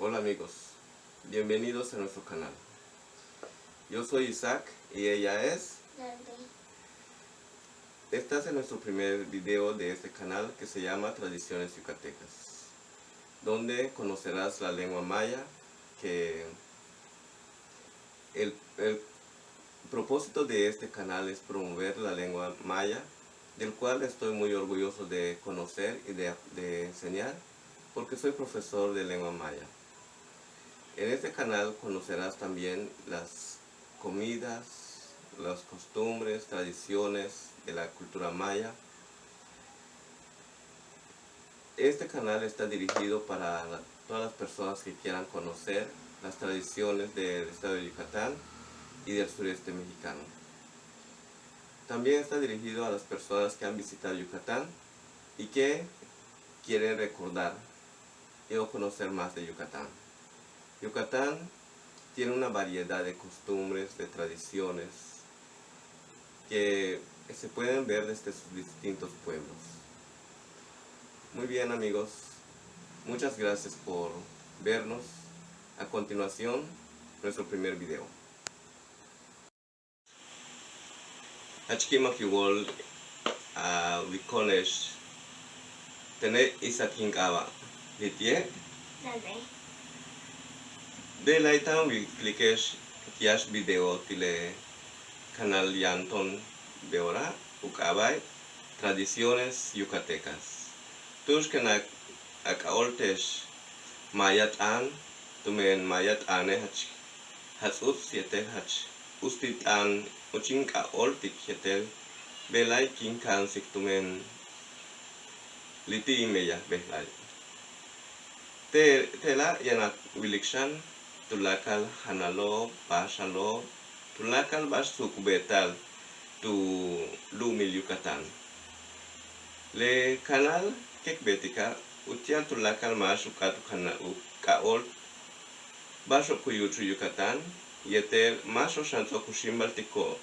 Hola amigos, bienvenidos a nuestro canal. Yo soy Isaac y ella es Larry. Este es nuestro primer video de este canal que se llama Tradiciones Yucatecas, donde conocerás la lengua maya, que el propósito de este canal es promover la lengua maya, del cual estoy muy orgulloso de conocer y de enseñar, porque soy profesor de lengua maya. En este canal conocerás también las comidas, las costumbres, tradiciones de la cultura maya. Este canal está dirigido para todas las personas que quieran conocer las tradiciones del estado de Yucatán y del sureste mexicano. También está dirigido a las personas que han visitado Yucatán y que quieren recordar o conocer más de Yucatán. Yucatán tiene una variedad de costumbres, de tradiciones que se pueden ver desde sus distintos pueblos. Muy bien amigos, muchas gracias por vernos. A continuación, nuestro primer video. Achkimak yuwol wikonesh tene isaking awa litie Larry. de laitan wiklikes kiash video tile canal yanton beora ukabay tradiciones yucatecas. Tushkenak akaoltesh mayat an tumen mayat ane hachut siete hach ustit an uchinka oltik yetel belay kinkan siktumen liti imeya behlay tela yanak wilikshan tulakal hanalo pasalo tulakal bas sukubetal tu lumil Yucatán. Le canal kekbetika utian tulakal mas ukatu kana kaol baso kuyuchu Yucatán yeter maso santo kushimbal tiko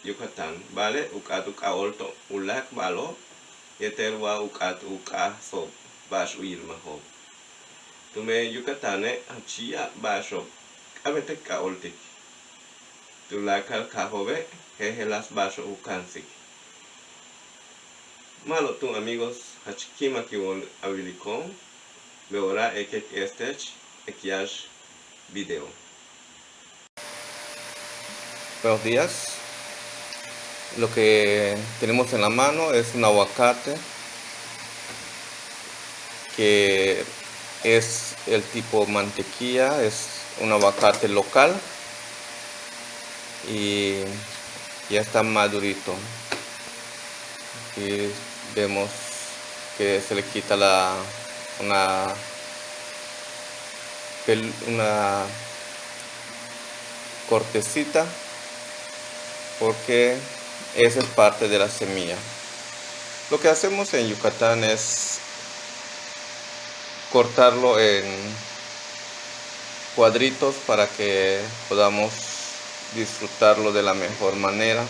Yucatán vale ukatu kaolto ulak balo yeter wa ukatu ukaso bas uilma ho tume Yucatane achia baso kabete kaoltik tulakal kahobe hehelas baso ukansik. Malo tú amigos, hachkima kiwon awilikon, veora ekek estech ekiash video. Buenos días. Lo que tenemos en la mano es un aguacate que es el tipo mantequilla, es un aguacate local y ya está madurito. Aquí vemos que se le quita una cortecita porque esa es parte de la semilla. Lo que hacemos en Yucatán es cortarlo en cuadritos para que podamos disfrutarlo de la mejor manera.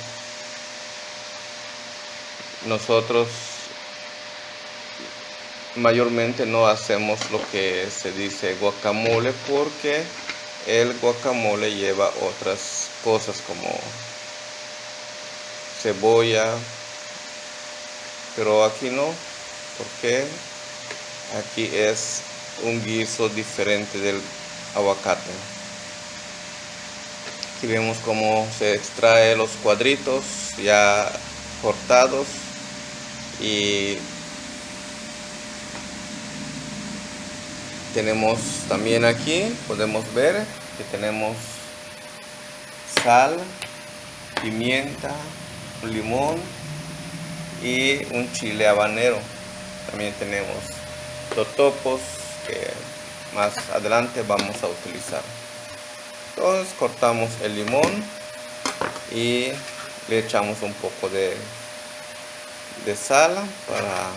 Nosotros mayormente no hacemos lo que se dice guacamole porque el guacamole lleva otras cosas como cebolla, pero aquí no, porque aquí es un guiso diferente del aguacate. Aquí vemos cómo se extrae los cuadritos ya cortados y tenemos también aquí, podemos ver que tenemos sal, pimienta, un limón y un chile habanero. También tenemos totopos que más adelante vamos a utilizar. Entonces cortamos el limón y le echamos un poco de sal para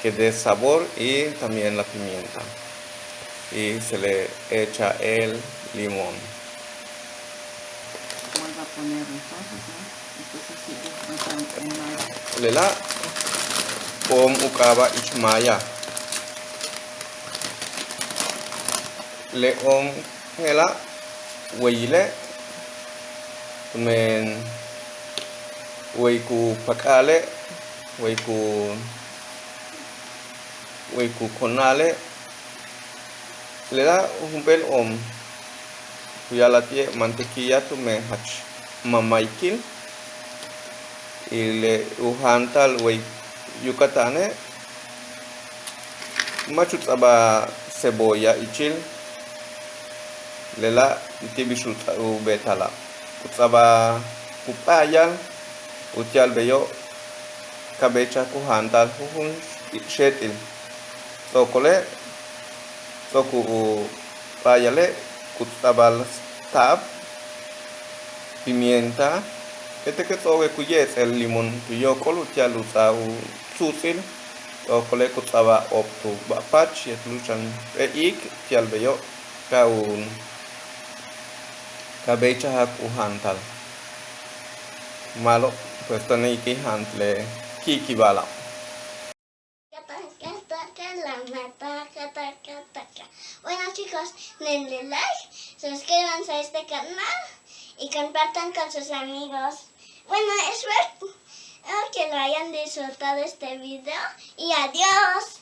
que dé sabor y también la pimienta y se le echa el limón. Vuelvo a poner entonces, Lela pom ukaba ichmaya leom hela weyile men weyku pakale weyku konale le da humpel kuyalatie mantequilla tume hach mamaikil y le uhantal wey yucatane machutzaba cebolla ichil lela tibishut ubetala kutzaba kupayal utial beyo kabecha kuhantal huhun shetil sokole soku payale kutzabal tab pimienta que todo kuyes el limón tuyo colo utial usau susil sokole kutzaba optu bapach yetluchan ik tial beyo kaun kabecha hak uhantal malo pues tane iki hantle kiki bala. Bueno chicos, denle like, suscríbanse a este canal y compartan con sus amigos. Bueno, espero que lo hayan disfrutado este video y adiós.